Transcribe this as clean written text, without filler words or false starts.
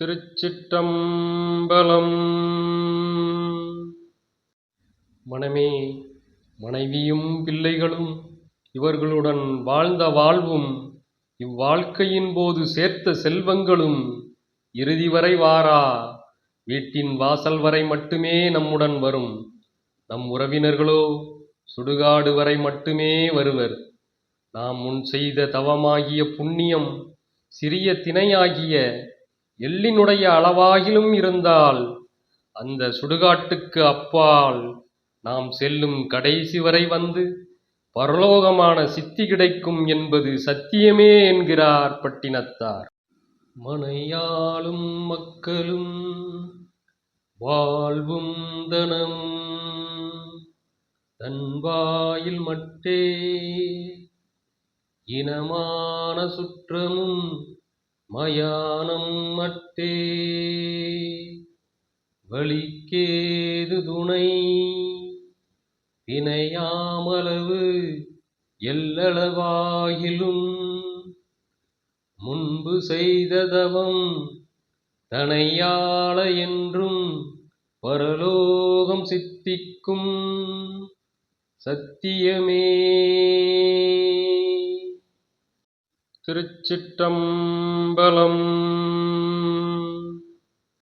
திருச்சிற்றம்பலம். மனமே, மனைவியும் பிள்ளைகளும் இவர்களுடன் வாழ்ந்த வாழ்வும் இவ்வாழ்க்கையின் போது சேர்த்த செல்வங்களும் இறுதி வரை வாரா. வீட்டின் வாசல் வரை மட்டுமே நம்முடன் வரும். நம் உறவினர்களோ சுடுகாடு வரை மட்டுமே வருவர். நாம் முன் செய்த தவமாகிய புண்ணியம் சிறிய திணையாகிய எள்ளினுடைய அளவாகிலும் இருந்தால் அந்த சுடுகாட்டுக்கு அப்பால் நாம் செல்லும் கடைசி வரை வந்து பரலோகமான சித்தி கிடைக்கும் என்பது சத்தியமே என்கிறார் பட்டினத்தார். மனையாளும் மக்களும் வாழ்வும் தனமும் தன் வாயில் மட்டே இனமான சுற்றமும் மயானம் மட்டே வலிக்கேது துணை வினையாமளவு எல்லளவாகிலும் முன்பு செய்த தவம் தனையாள என்றும் பரலோகம் சித்திக்கும் சத்தியமே. திருச்சிற்றம்பலம்.